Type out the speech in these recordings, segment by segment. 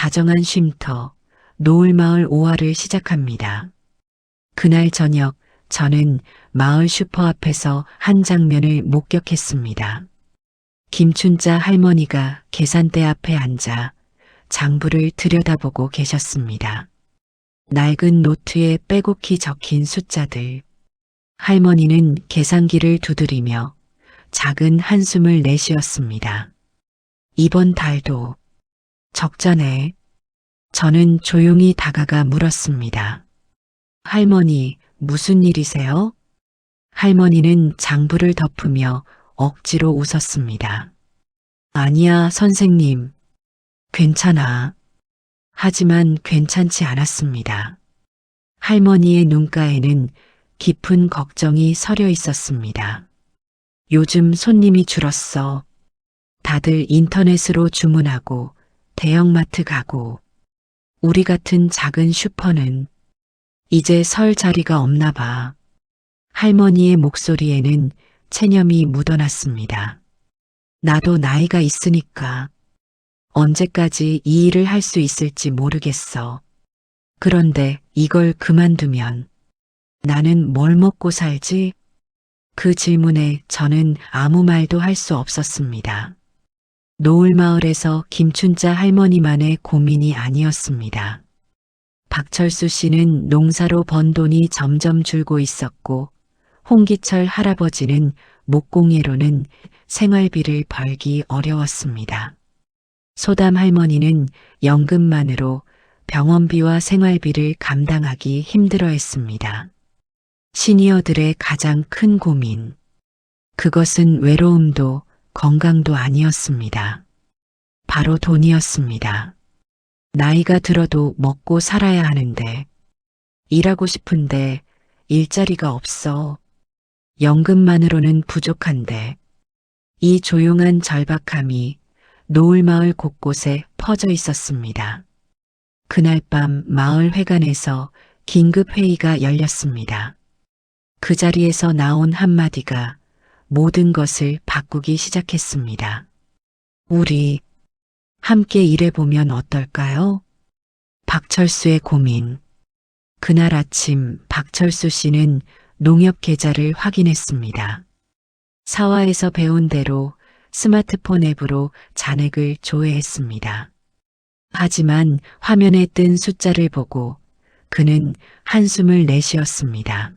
다정한 쉼터, 노을마을 5화를 시작합니다. 그날 저녁 저는 마을 슈퍼 앞에서 한 장면을 목격했습니다. 김춘자 할머니가 계산대 앞에 앉아 장부를 들여다보고 계셨습니다. 낡은 노트에 빼곡히 적힌 숫자들. 할머니는 계산기를 두드리며 작은 한숨을 내쉬었습니다. 이번 달도 적자네. 저는 조용히 다가가 물었습니다. 할머니, 무슨 일이세요? 할머니는 장부를 덮으며 억지로 웃었습니다. 아니야, 선생님. 괜찮아. 하지만 괜찮지 않았습니다. 할머니의 눈가에는 깊은 걱정이 서려 있었습니다. 요즘 손님이 줄었어. 다들 인터넷으로 주문하고 대형마트 가고 우리 같은 작은 슈퍼는 이제 설 자리가 없나 봐. 할머니의 목소리에는 체념이 묻어났습니다. 나도 나이가 있으니까 언제까지 이 일을 할 수 있을지 모르겠어. 그런데 이걸 그만두면 나는 뭘 먹고 살지? 그 질문에 저는 아무 말도 할 수 없었습니다. 노을마을에서 김춘자 할머니만의 고민이 아니었습니다. 박철수 씨는 농사로 번 돈이 점점 줄고 있었고 홍기철 할아버지는 목공예로는 생활비를 벌기 어려웠습니다. 소담 할머니는 연금만으로 병원비와 생활비를 감당하기 힘들어했습니다. 시니어들의 가장 큰 고민. 그것은 외로움도 건강도 아니었습니다. 바로 돈이었습니다. 나이가 들어도 먹고 살아야 하는데, 일하고 싶은데 일자리가 없어. 연금만으로는 부족한데, 이 조용한 절박함이 노을마을 곳곳에 퍼져 있었습니다. 그날 밤 마을 회관에서 긴급 회의가 열렸습니다. 그 자리에서 나온 한마디가 모든 것을 바꾸기 시작했습니다. 우리 함께 일해보면 어떨까요? 박철수의 고민. 그날 아침 박철수 씨는 농협 계좌를 확인했습니다. 사화에서 배운 대로 스마트폰 앱으로 잔액을 조회했습니다. 하지만 화면에 뜬 숫자를 보고 그는 한숨을 내쉬었습니다.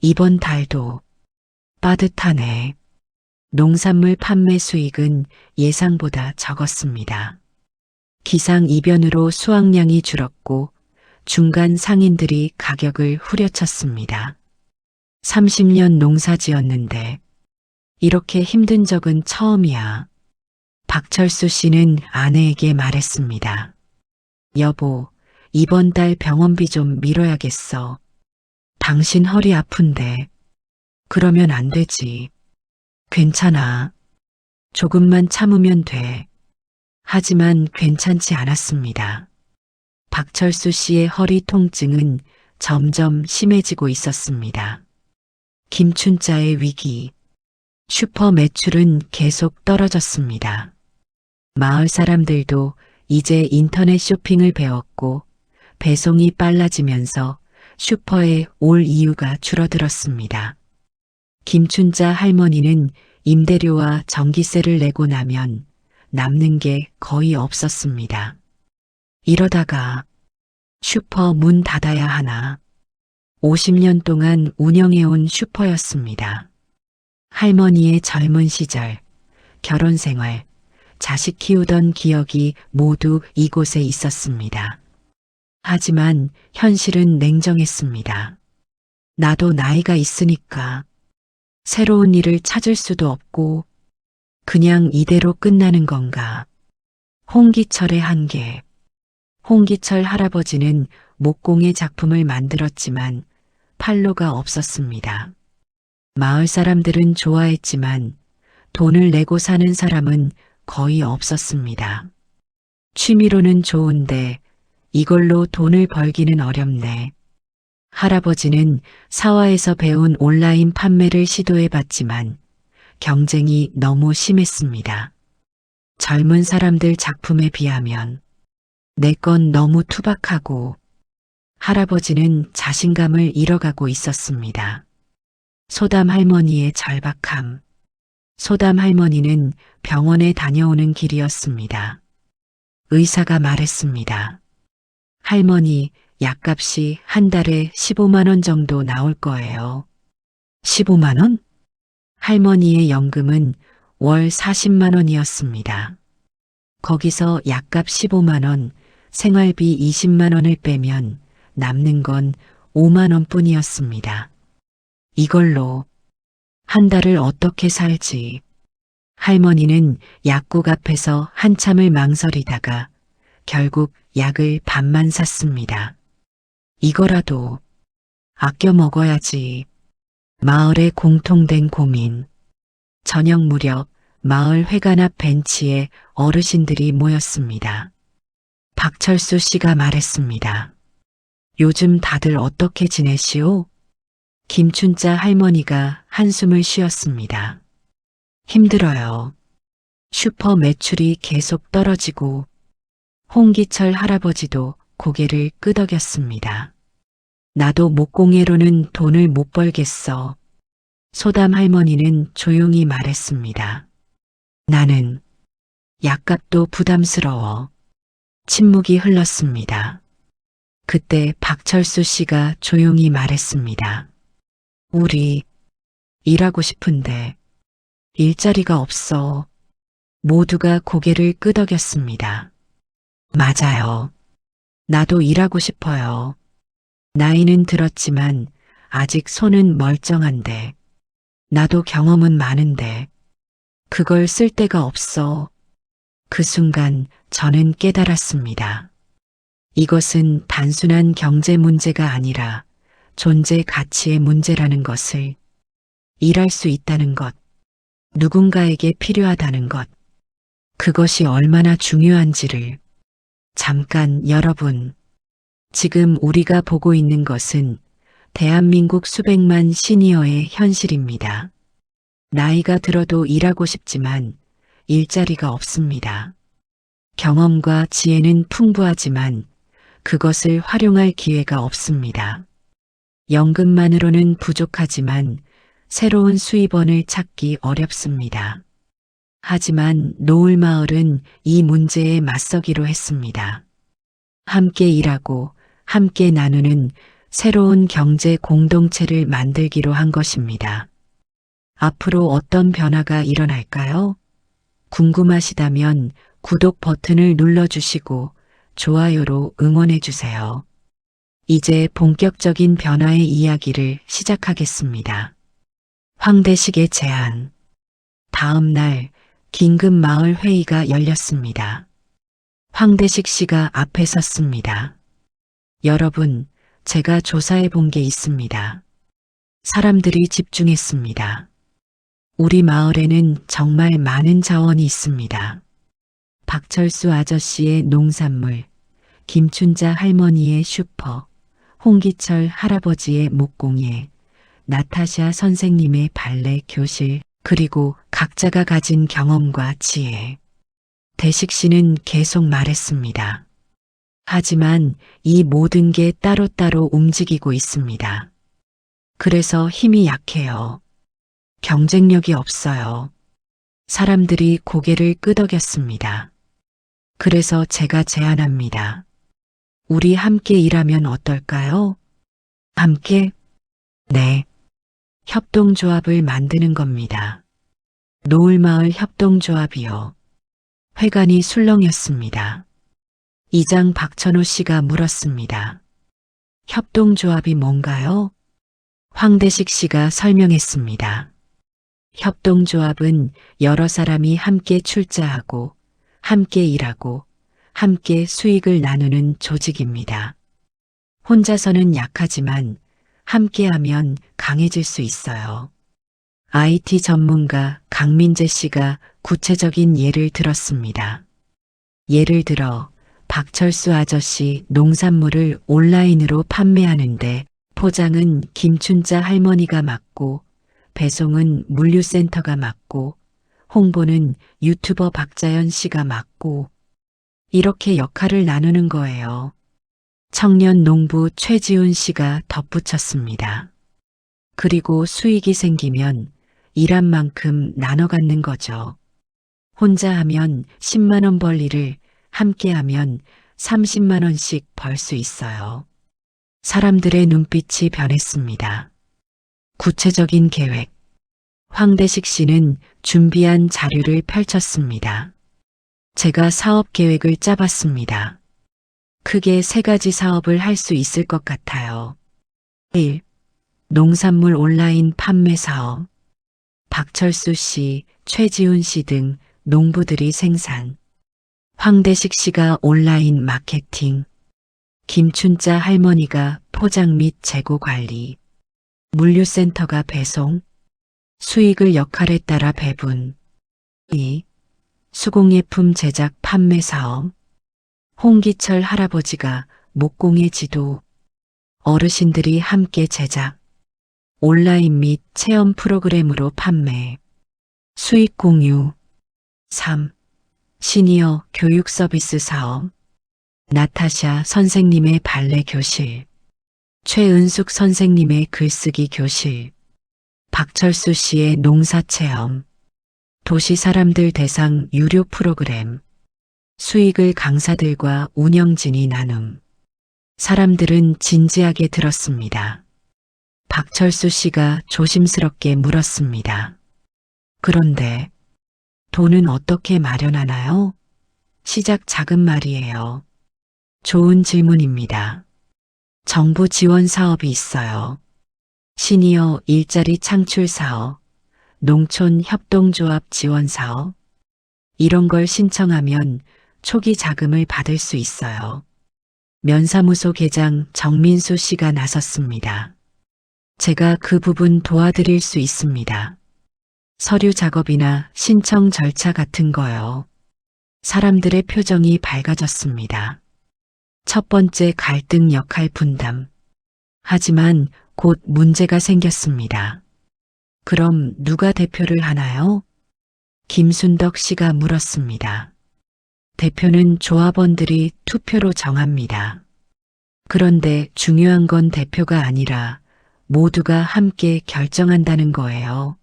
이번 달도 빠듯하네. 농산물 판매 수익은 예상보다 적었습니다. 기상이변으로 수확량이 줄었고 중간 상인들이 가격을 후려쳤습니다. 30년 농사 지었는데 이렇게 힘든 적은 처음이야. 박철수 씨는 아내에게 말했습니다. 여보, 이번 달 병원비 좀 미뤄야겠어. 당신 허리 아픈데. 그러면 안 되지. 괜찮아. 조금만 참으면 돼. 하지만 괜찮지 않았습니다. 박철수 씨의 허리 통증은 점점 심해지고 있었습니다. 김춘자의 위기. 슈퍼 매출은 계속 떨어졌습니다. 마을 사람들도 이제 인터넷 쇼핑을 배웠고 배송이 빨라지면서 슈퍼에 올 이유가 줄어들었습니다. 김춘자 할머니는 임대료와 전기세를 내고 나면 남는 게 거의 없었습니다. 이러다가 슈퍼 문 닫아야 하나. 50년 동안 운영해온 슈퍼였습니다. 할머니의 젊은 시절, 결혼 생활, 자식 키우던 기억이 모두 이곳에 있었습니다. 하지만 현실은 냉정했습니다. 나도 나이가 있으니까 새로운 일을 찾을 수도 없고 그냥 이대로 끝나는 건가. 홍기철의 한계. 홍기철 할아버지는 목공의 작품을 만들었지만 판로가 없었습니다. 마을 사람들은 좋아했지만 돈을 내고 사는 사람은 거의 없었습니다. 취미로는 좋은데 이걸로 돈을 벌기는 어렵네. 할아버지는 사화에서 배운 온라인 판매를 시도해봤지만 경쟁이 너무 심했습니다. 젊은 사람들 작품에 비하면 내 건 너무 투박하고 할아버지는 자신감을 잃어가고 있었습니다. 소담 할머니의 절박함. 소담 할머니는 병원에 다녀오는 길이었습니다. 의사가 말했습니다. 할머니, 약값이 한 달에 15만 원 정도 나올 거예요. 15만 원? 할머니의 연금은 월 40만 원이었습니다. 거기서 약값 15만 원, 생활비 20만 원을 빼면 남는 건 5만 원뿐이었습니다. 이걸로 한 달을 어떻게 살지? 할머니는 약국 앞에서 한참을 망설이다가 결국 약을 반만 샀습니다. 이거라도 아껴 먹어야지. 마을의 공통된 고민. 저녁 무렵 마을 회관 앞 벤치에 어르신들이 모였습니다. 박철수 씨가 말했습니다. 요즘 다들 어떻게 지내시오? 김춘자 할머니가 한숨을 쉬었습니다. 힘들어요. 슈퍼 매출이 계속 떨어지고 홍기철 할아버지도 고개를 끄덕였습니다. 나도 목공예로는 돈을 못 벌겠어. 소담 할머니는 조용히 말했습니다. 나는 약값도 부담스러워. 침묵이 흘렀습니다. 그때 박철수 씨가 조용히 말했습니다. 우리 일하고 싶은데 일자리가 없어. 모두가 고개를 끄덕였습니다. 맞아요. 나도 일하고 싶어요. 나이는 들었지만 아직 손은 멀쩡한데, 나도 경험은 많은데 그걸 쓸 데가 없어. 그 순간 저는 깨달았습니다. 이것은 단순한 경제 문제가 아니라 존재 가치의 문제라는 것을. 일할 수 있다는 것, 누군가에게 필요하다는 것, 그것이 얼마나 중요한지를. 잠깐 여러분, 지금 우리가 보고 있는 것은 대한민국 수백만 시니어의 현실입니다. 나이가 들어도 일하고 싶지만 일자리가 없습니다. 경험과 지혜는 풍부하지만 그것을 활용할 기회가 없습니다. 연금만으로는 부족하지만 새로운 수입원을 찾기 어렵습니다. 하지만 노을마을은 이 문제에 맞서기로 했습니다. 함께 일하고 함께 나누는 새로운 경제 공동체를 만들기로 한 것입니다. 앞으로 어떤 변화가 일어날까요? 궁금하시다면 구독 버튼을 눌러주시고 좋아요로 응원해주세요. 이제 본격적인 변화의 이야기를 시작하겠습니다. 황대식의 제안. 다음 날 긴급 마을 회의가 열렸습니다. 황대식 씨가 앞에 섰습니다. 여러분, 제가 조사해 본 게 있습니다. 사람들이 집중했습니다. 우리 마을에는 정말 많은 자원이 있습니다. 박철수 아저씨의 농산물, 김춘자 할머니의 슈퍼, 홍기철 할아버지의 목공예, 나타샤 선생님의 발레 교실, 그리고 각자가 가진 경험과 지혜. 대식 씨는 계속 말했습니다. 하지만 이 모든 게 따로따로 움직이고 있습니다. 그래서 힘이 약해요. 경쟁력이 없어요. 사람들이 고개를 끄덕였습니다. 그래서 제가 제안합니다. 우리 함께 일하면 어떨까요? 함께? 네. 협동조합을 만드는 겁니다. 노을마을 협동조합이요. 회관이 술렁였습니다. 이장 박천호 씨가 물었습니다. 협동조합이 뭔가요? 황대식 씨가 설명했습니다. 협동조합은 여러 사람이 함께 출자하고 함께 일하고 함께 수익을 나누는 조직입니다. 혼자서는 약하지만 함께하면 강해질 수 있어요. IT 전문가 강민재 씨가 구체적인 예를 들었습니다. 예를 들어 박철수 아저씨 농산물을 온라인으로 판매하는데 포장은 김춘자 할머니가 맡고 배송은 물류센터가 맡고 홍보는 유튜버 박자연 씨가 맡고 이렇게 역할을 나누는 거예요. 청년 농부 최지훈 씨가 덧붙였습니다. 그리고 수익이 생기면 일한 만큼 나눠 갖는 거죠. 혼자 하면 10만 원 벌 일을 함께 하면 30만 원씩 벌 수 있어요. 사람들의 눈빛이 변했습니다. 구체적인 계획. 황대식 씨는 준비한 자료를 펼쳤습니다. 제가 사업 계획을 짜봤습니다. 크게 3가지 사업을 할 수 있을 것 같아요. 1. 농산물 온라인 판매 사업. 박철수 씨, 최지훈 씨 등 농부들이 생산. 황대식 씨가 온라인 마케팅. 김춘자 할머니가 포장 및 재고 관리. 물류센터가 배송. 수익을 역할에 따라 배분. 2. 수공예품 제작 판매 사업. 홍기철 할아버지가 목공의 지도. 어르신들이 함께 제작. 온라인 및 체험 프로그램으로 판매. 수익 공유. 3. 시니어 교육 서비스 사업. 나타샤 선생님의 발레 교실. 최은숙 선생님의 글쓰기 교실. 박철수 씨의 농사 체험. 도시 사람들 대상 유료 프로그램. 수익을 강사들과 운영진이 나눔. 사람들은 진지하게 들었습니다. 박철수 씨가 조심스럽게 물었습니다. 그런데 돈은 어떻게 마련하나요? 시작 작은 말이에요. 좋은 질문입니다. 정부 지원 사업이 있어요. 시니어 일자리 창출 사업, 농촌 협동조합 지원 사업. 이런 걸 신청하면 초기 자금을 받을 수 있어요. 면사무소 계장 정민수 씨가 나섰습니다. 제가 그 부분 도와드릴 수 있습니다. 서류 작업이나 신청 절차 같은 거요. 사람들의 표정이 밝아졌습니다. 첫 번째 갈등 역할 분담. 하지만 곧 문제가 생겼습니다. 그럼 누가 대표를 하나요? 김순덕 씨가 물었습니다. 대표는 조합원들이 투표로 정합니다. 그런데 중요한 건 대표가 아니라 모두가 함께 결정한다는 거예요.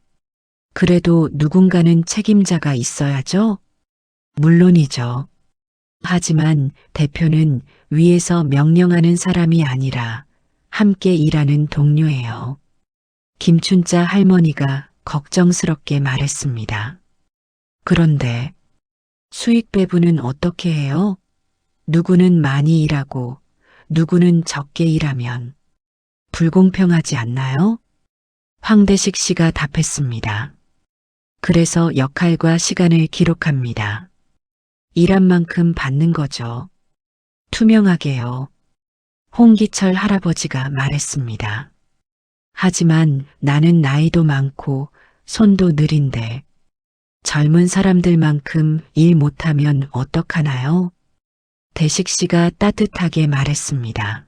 그래도 누군가는 책임자가 있어야죠? 물론이죠. 하지만 대표는 위에서 명령하는 사람이 아니라 함께 일하는 동료예요. 김춘자 할머니가 걱정스럽게 말했습니다. 그런데 수익 배분은 어떻게 해요? 누구는 많이 일하고 누구는 적게 일하면 불공평하지 않나요? 황대식 씨가 답했습니다. 그래서 역할과 시간을 기록합니다. 일한 만큼 받는 거죠. 투명하게요. 홍기철 할아버지가 말했습니다. 하지만 나는 나이도 많고 손도 느린데 젊은 사람들만큼 일 못하면 어떡하나요? 대식 씨가 따뜻하게 말했습니다.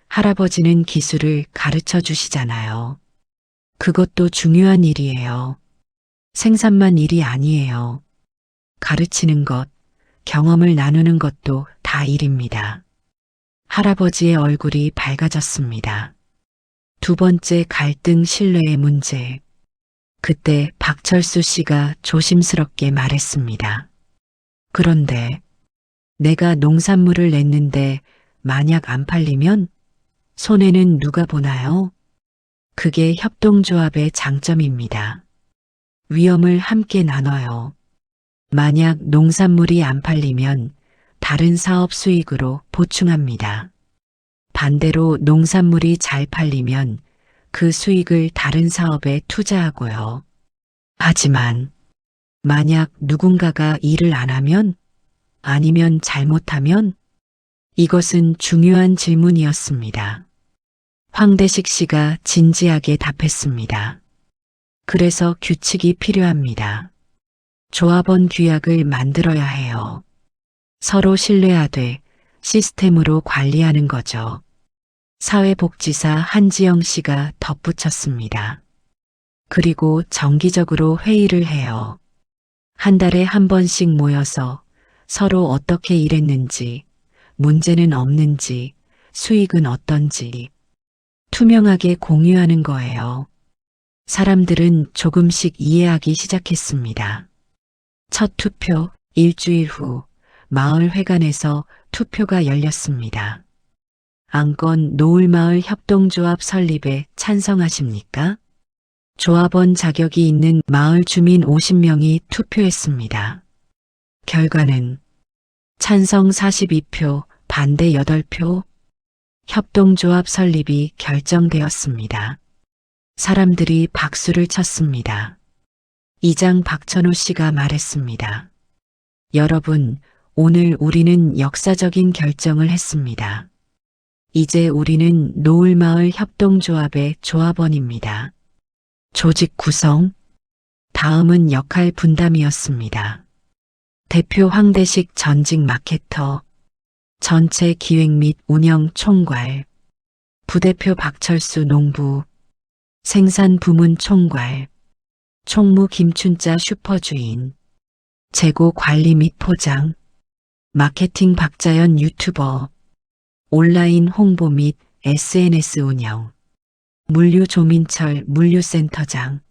할아버지는 기술을 가르쳐 주시잖아요. 그것도 중요한 일이에요. 생산만 일이 아니에요. 가르치는 것, 경험을 나누는 것도 다 일입니다. 할아버지의 얼굴이 밝아졌습니다. 두 번째 갈등 신뢰의 문제. 그때 박철수 씨가 조심스럽게 말했습니다. 그런데 내가 농산물을 냈는데 만약 안 팔리면 손해는 누가 보나요? 그게 협동조합의 장점입니다. 위험을 함께 나눠요. 만약 농산물이 안 팔리면 다른 사업 수익으로 보충합니다. 반대로 농산물이 잘 팔리면 그 수익을 다른 사업에 투자하고요. 하지만 만약 누군가가 일을 안 하면 아니면 잘못하면 이것은 중요한 질문이었습니다. 황대식 씨가 진지하게 답했습니다. 그래서 규칙이 필요합니다. 조합원 규약을 만들어야 해요. 서로 신뢰하되 시스템으로 관리하는 거죠. 사회복지사 한지영 씨가 덧붙였습니다. 그리고 정기적으로 회의를 해요. 한 달에 한 번씩 모여서 서로 어떻게 일했는지, 문제는 없는지, 수익은 어떤지 투명하게 공유하는 거예요. 사람들은 조금씩 이해하기 시작했습니다. 첫 투표, 일주일 후 마을 회관에서 투표가 열렸습니다. 안건 노을마을 협동조합 설립에 찬성하십니까? 조합원 자격이 있는 마을 주민 50명이 투표했습니다. 결과는 찬성 42표, 반대 8표, 협동조합 설립이 결정되었습니다. 사람들이 박수를 쳤습니다. 이장 박천호 씨가 말했습니다. 여러분, 오늘 우리는 역사적인 결정을 했습니다. 이제 우리는 노을마을 협동조합의 조합원입니다. 조직 구성, 다음은 역할 분담이었습니다. 대표 황대식 전직 마케터, 전체 기획 및 운영 총괄, 부대표 박철수 농부, 생산 부문 총괄, 총무 김춘자 슈퍼주인, 재고 관리 및 포장, 마케팅 박자연 유튜버, 온라인 홍보 및 SNS 운영, 물류 조민철 물류센터장,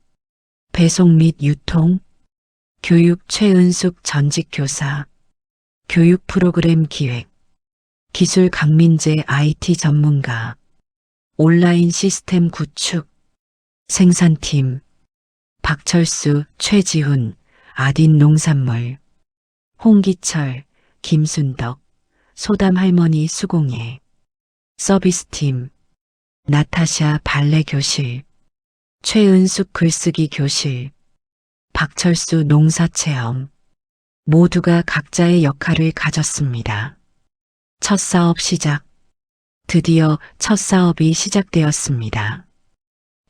배송 및 유통, 교육 최은숙 전직 교사, 교육 프로그램 기획, 기술 강민재 IT 전문가, 온라인 시스템 구축, 생산팀, 박철수, 최지훈, 아딘 농산물, 홍기철, 김순덕, 소담 할머니 수공예, 서비스팀, 나타샤 발레 교실, 최은숙 글쓰기 교실, 박철수 농사 체험, 모두가 각자의 역할을 가졌습니다. 첫 사업 시작. 드디어 첫 사업이 시작되었습니다.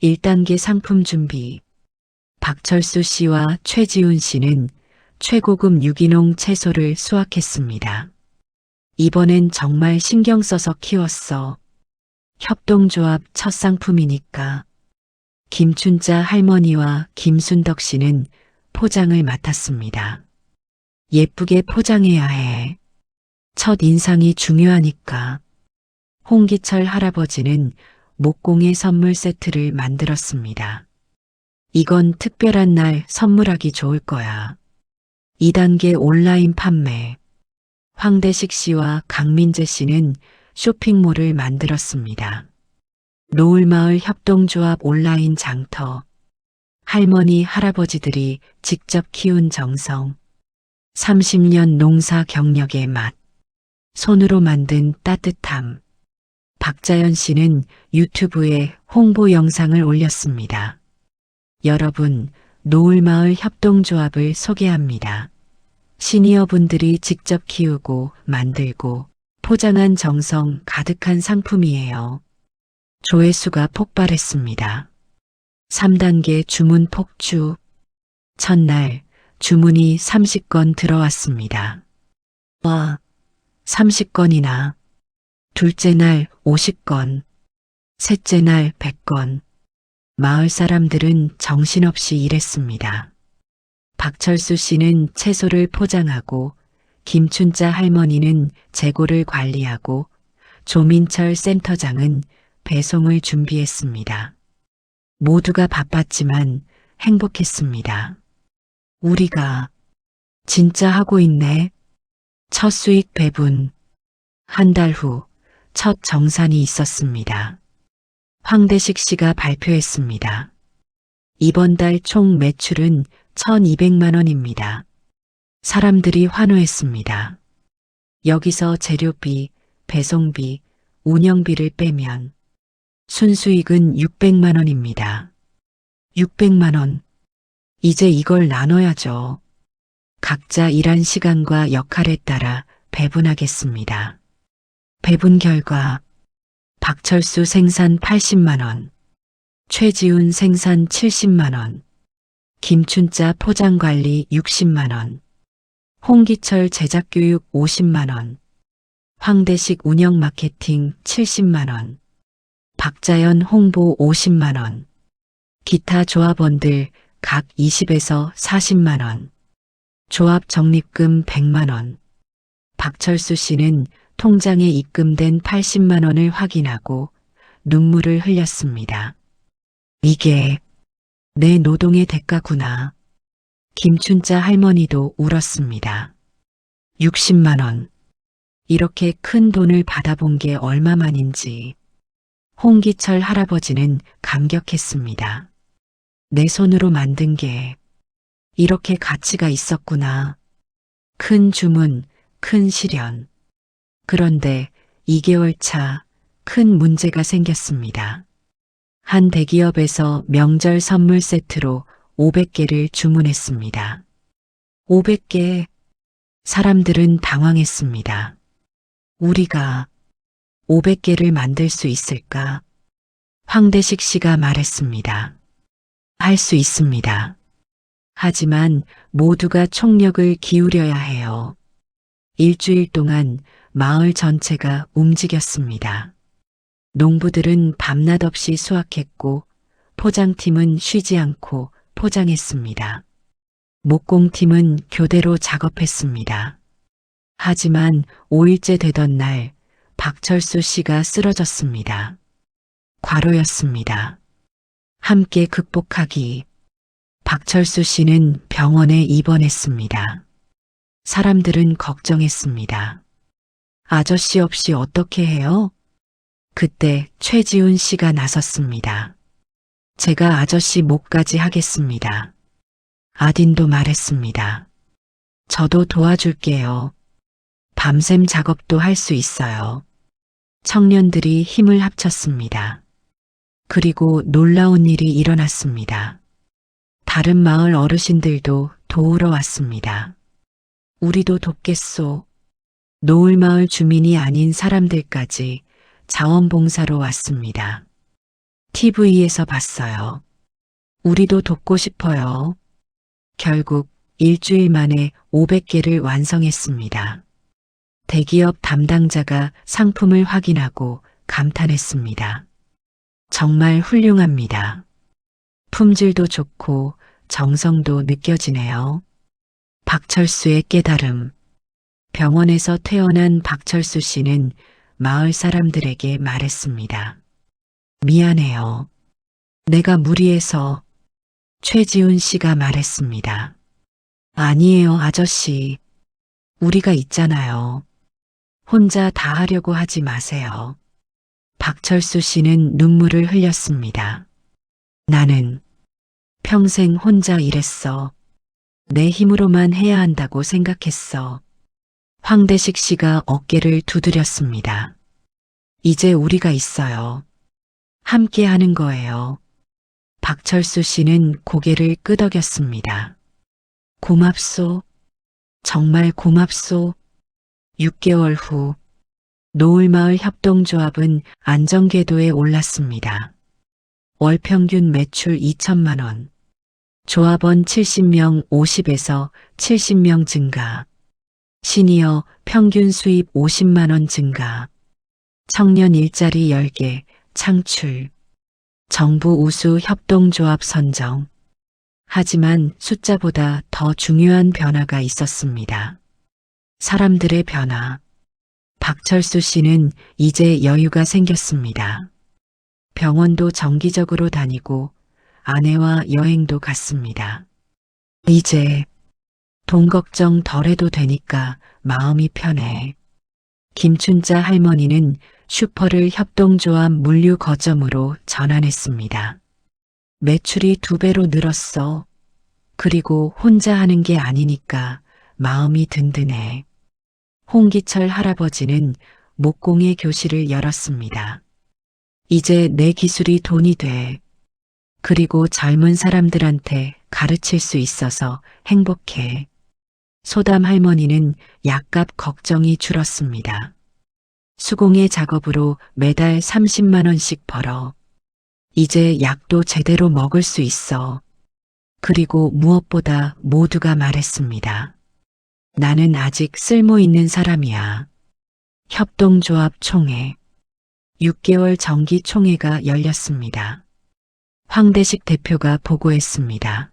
1단계 상품 준비. 박철수 씨와 최지훈 씨는 최고급 유기농 채소를 수확했습니다. 이번엔 정말 신경 써서 키웠어. 협동조합 첫 상품이니까. 김춘자 할머니와 김순덕 씨는 포장을 맡았습니다. 예쁘게 포장해야 해. 첫 인상이 중요하니까. 홍기철 할아버지는 목공의 선물 세트를 만들었습니다. 이건 특별한 날 선물하기 좋을 거야. 2단계 온라인 판매. 황대식 씨와 강민재 씨는 쇼핑몰을 만들었습니다. 노을마을 협동조합 온라인 장터. 할머니, 할아버지들이 직접 키운 정성. 30년 농사 경력의 맛. 손으로 만든 따뜻함. 박자연 씨는 유튜브에 홍보 영상을 올렸습니다. 여러분, 노을마을 협동조합을 소개합니다. 시니어분들이 직접 키우고 만들고 포장한 정성 가득한 상품이에요. 조회수가 폭발했습니다. 3단계 주문 폭주. 첫날 주문이 30건 들어왔습니다. 와, 30건이나. 둘째 날 50건, 셋째 날 100건. 마을 사람들은 정신없이 일했습니다. 박철수 씨는 채소를 포장하고, 김춘자 할머니는 재고를 관리하고, 조민철 센터장은 배송을 준비했습니다. 모두가 바빴지만 행복했습니다. 우리가 진짜 하고 있네. 첫 수익 배분. 한 달 후 첫 정산이 있었습니다. 황대식 씨가 발표했습니다. 이번 달 총 매출은 1,200만 원입니다. 사람들이 환호했습니다. 여기서 재료비, 배송비, 운영비를 빼면 순수익은 600만 원입니다. 600만 원. 이제 이걸 나눠야죠. 각자 일한 시간과 역할에 따라 배분하겠습니다. 배분 결과 박철수 생산 80만 원, 최지훈 생산 70만 원, 김춘자 포장관리 60만 원, 홍기철 제작교육 50만 원, 황대식 운영 마케팅 70만 원, 박자연 홍보 50만 원, 기타 조합원들 각 20에서 40만 원, 조합 적립금 100만 원, 박철수 씨는 통장에 입금된 80만 원을 확인하고 눈물을 흘렸습니다. 이게 내 노동의 대가구나. 김춘자 할머니도 울었습니다. 60만 원. 이렇게 큰 돈을 받아본 게 얼마만인지. 홍기철 할아버지는 감격했습니다. 내 손으로 만든 게 이렇게 가치가 있었구나. 큰 주문, 큰 시련. 그런데 2개월 차 큰 문제가 생겼습니다. 한 대기업에서 명절 선물 세트로 500개를 주문했습니다. 500개. 사람들은 당황했습니다. 우리가 500개를 만들 수 있을까? 황대식 씨가 말했습니다. 할 수 있습니다. 하지만 모두가 총력을 기울여야 해요. 일주일 동안 마을 전체가 움직였습니다. 농부들은 밤낮 없이 수확했고 포장팀은 쉬지 않고 포장했습니다. 목공팀은 교대로 작업했습니다. 하지만 5일째 되던 날 박철수 씨가 쓰러졌습니다. 과로였습니다. 함께 극복하기. 박철수 씨는 병원에 입원했습니다. 사람들은 걱정했습니다. 아저씨 없이 어떻게 해요? 그때 최지훈 씨가 나섰습니다. 제가 아저씨 목까지 하겠습니다. 아딘도 말했습니다. 저도 도와줄게요. 밤샘 작업도 할 수 있어요. 청년들이 힘을 합쳤습니다. 그리고 놀라운 일이 일어났습니다. 다른 마을 어르신들도 도우러 왔습니다. 우리도 돕겠소. 노을마을 주민이 아닌 사람들까지 자원봉사로 왔습니다. TV에서 봤어요. 우리도 돕고 싶어요. 결국 일주일 만에 500개를 완성했습니다. 대기업 담당자가 상품을 확인하고 감탄했습니다. 정말 훌륭합니다. 품질도 좋고 정성도 느껴지네요. 박철수의 깨달음. 병원에서 퇴원한 박철수 씨는 마을 사람들에게 말했습니다. 미안해요. 내가 무리해서. 최지훈 씨가 말했습니다. 아니에요, 아저씨. 우리가 있잖아요. 혼자 다 하려고 하지 마세요. 박철수 씨는 눈물을 흘렸습니다. 나는 평생 혼자 일했어. 내 힘으로만 해야 한다고 생각했어. 황대식 씨가 어깨를 두드렸습니다. 이제 우리가 있어요. 함께 하는 거예요. 박철수 씨는 고개를 끄덕였습니다. 고맙소. 정말 고맙소. 6개월 후 노을마을 협동조합은 안전궤도에 올랐습니다. 월평균 매출 2천만 원. 조합원 70명 50에서 70명 증가. 시니어 평균 수입 50만 원 증가. 청년 일자리 10개 창출. 정부 우수 협동조합 선정. 하지만 숫자보다 더 중요한 변화가 있었습니다. 사람들의 변화. 박철수 씨는 이제 여유가 생겼습니다. 병원도 정기적으로 다니고 아내와 여행도 갔습니다. 이제 돈 걱정 덜 해도 되니까 마음이 편해. 김춘자 할머니는 슈퍼를 협동조합 물류 거점으로 전환했습니다. 매출이 2배로 늘었어. 그리고 혼자 하는 게 아니니까 마음이 든든해. 홍기철 할아버지는 목공의 교실을 열었습니다. 이제 내 기술이 돈이 돼. 그리고 젊은 사람들한테 가르칠 수 있어서 행복해. 소담 할머니는 약값 걱정이 줄었습니다. 수공예 작업으로 매달 30만 원씩 벌어. 이제 약도 제대로 먹을 수 있어. 그리고 무엇보다 모두가 말했습니다. 나는 아직 쓸모 있는 사람이야. 협동조합 총회. 6개월 정기 총회가 열렸습니다. 황대식 대표가 보고했습니다.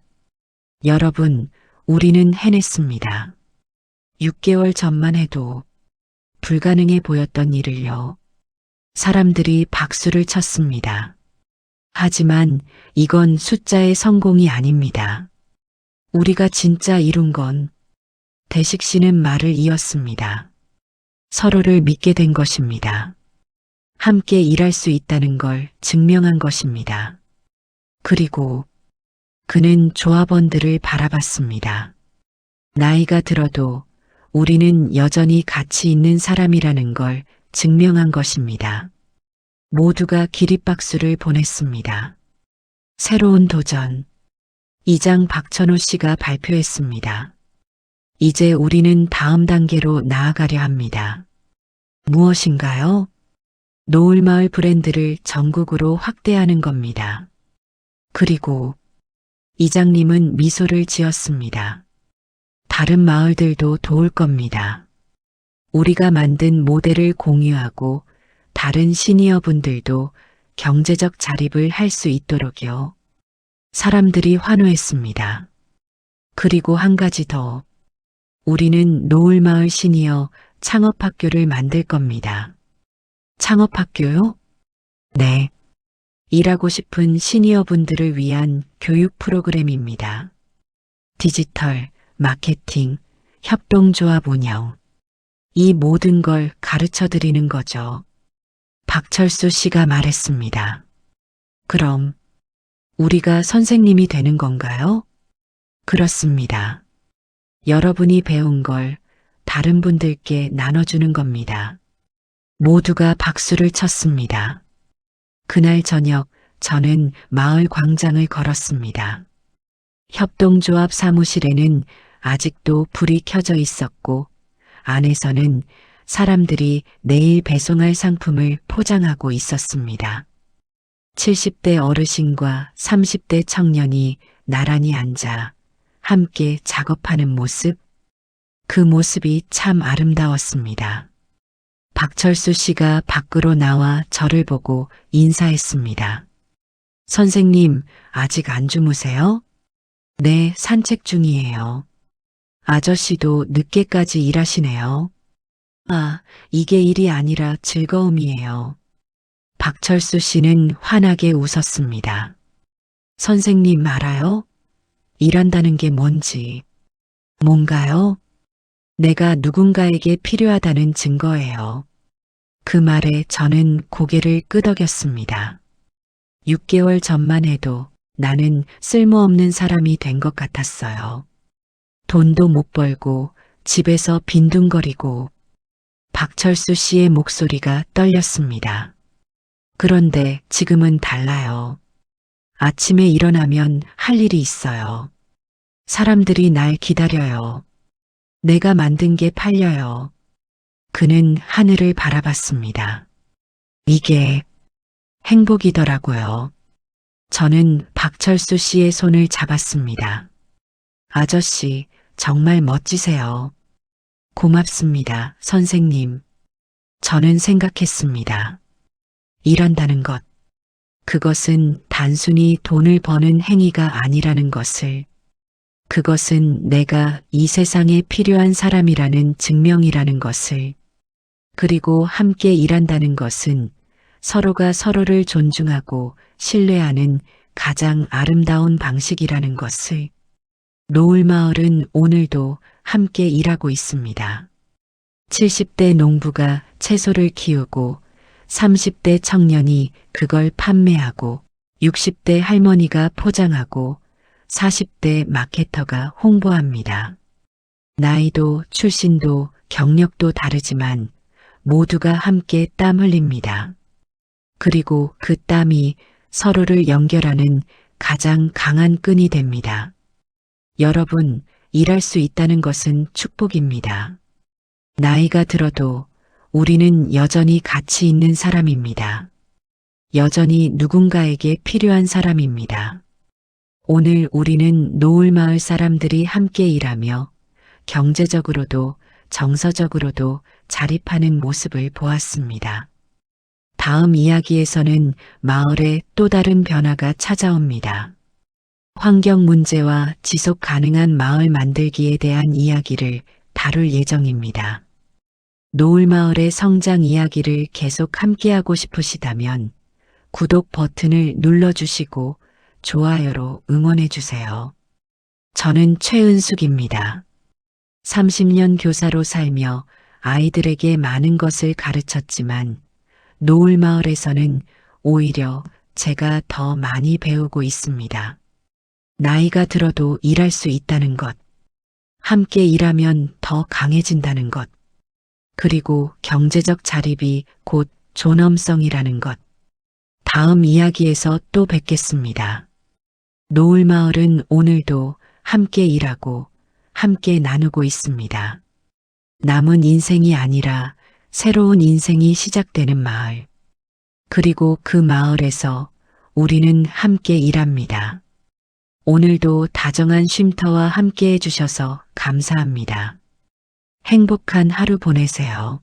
여러분, 우리는 해냈습니다. 6개월 전만 해도 불가능해 보였던 일을요. 사람들이 박수를 쳤습니다. 하지만 이건 숫자의 성공이 아닙니다. 우리가 진짜 이룬 건 대식 씨는 말을 이었습니다. 서로를 믿게 된 것입니다. 함께 일할 수 있다는 걸 증명한 것입니다. 그리고 그는 조합원들을 바라봤습니다. 나이가 들어도 우리는 여전히 가치 있는 사람이라는 걸 증명한 것입니다. 모두가 기립박수를 보냈습니다. 새로운 도전. 이장 박천호 씨가 발표했습니다. 이제 우리는 다음 단계로 나아가려 합니다. 무엇인가요? 노을마을 브랜드를 전국으로 확대하는 겁니다. 그리고 이장님은 미소를 지었습니다. 다른 마을들도 도울 겁니다. 우리가 만든 모델을 공유하고 다른 시니어 분들도 경제적 자립을 할 수 있도록요. 사람들이 환호했습니다. 그리고 한 가지 더. 우리는 노을마을 시니어 창업학교를 만들 겁니다. 창업학교요? 네. 일하고 싶은 시니어분들을 위한 교육 프로그램입니다. 디지털, 마케팅, 협동조합 운영. 이 모든 걸 가르쳐 드리는 거죠. 박철수 씨가 말했습니다. 그럼 우리가 선생님이 되는 건가요? 그렇습니다. 여러분이 배운 걸 다른 분들께 나눠주는 겁니다. 모두가 박수를 쳤습니다. 그날 저녁 저는 마을 광장을 걸었습니다. 협동조합 사무실에는 아직도 불이 켜져 있었고 안에서는 사람들이 내일 배송할 상품을 포장하고 있었습니다. 70대 어르신과 30대 청년이 나란히 앉아 함께 작업하는 모습, 그 모습이 참 아름다웠습니다. 박철수 씨가 밖으로 나와 저를 보고 인사했습니다. 선생님, 아직 안 주무세요? 네, 산책 중이에요. 아저씨도 늦게까지 일하시네요. 아, 이게 일이 아니라 즐거움이에요. 박철수 씨는 환하게 웃었습니다. 선생님 알아요? 일한다는 게 뭔지. 뭔가요? 내가 누군가에게 필요하다는 증거예요. 그 말에 저는 고개를 끄덕였습니다. 6개월 전만 해도 나는 쓸모없는 사람이 된 것 같았어요. 돈도 못 벌고 집에서 빈둥거리고. 박철수 씨의 목소리가 떨렸습니다. 그런데 지금은 달라요. 아침에 일어나면 할 일이 있어요. 사람들이 날 기다려요. 내가 만든 게 팔려요. 그는 하늘을 바라봤습니다. 이게 행복이더라고요. 저는 박철수 씨의 손을 잡았습니다. 아저씨, 정말 멋지세요. 고맙습니다, 선생님. 저는 생각했습니다. 일한다는 것. 그것은 단순히 돈을 버는 행위가 아니라는 것을. 그것은 내가 이 세상에 필요한 사람이라는 증명이라는 것을. 그리고 함께 일한다는 것은 서로가 서로를 존중하고 신뢰하는 가장 아름다운 방식이라는 것을. 노을마을은 오늘도 함께 일하고 있습니다. 70대 농부가 채소를 키우고 30대 청년이 그걸 판매하고 60대 할머니가 포장하고 40대 마케터가 홍보합니다. 나이도 출신도 경력도 다르지만 모두가 함께 땀 흘립니다. 그리고 그 땀이 서로를 연결하는 가장 강한 끈이 됩니다. 여러분, 일할 수 있다는 것은 축복입니다. 나이가 들어도 우리는 여전히 가치 있는 사람입니다. 여전히 누군가에게 필요한 사람입니다. 오늘 우리는 노을마을 사람들이 함께 일하며 경제적으로도 정서적으로도 자립하는 모습을 보았습니다. 다음 이야기에서는 마을에 또 다른 변화가 찾아옵니다. 환경 문제와 지속 가능한 마을 만들기에 대한 이야기를 다룰 예정입니다. 노을마을의 성장 이야기를 계속 함께하고 싶으시다면 구독 버튼을 눌러주시고 좋아요로 응원해주세요. 저는 최은숙입니다. 30년 교사로 살며 아이들에게 많은 것을 가르쳤지만 노을마을에서는 오히려 제가 더 많이 배우고 있습니다. 나이가 들어도 일할 수 있다는 것, 함께 일하면 더 강해진다는 것, 그리고 경제적 자립이 곧 존엄성이라는 것. 다음 이야기에서 또 뵙겠습니다. 노을마을은 오늘도 함께 일하고 함께 나누고 있습니다. 남은 인생이 아니라 새로운 인생이 시작되는 마을. 그리고 그 마을에서 우리는 함께 일합니다. 오늘도 다정한 쉼터와 함께 해주셔서 감사합니다. 행복한 하루 보내세요.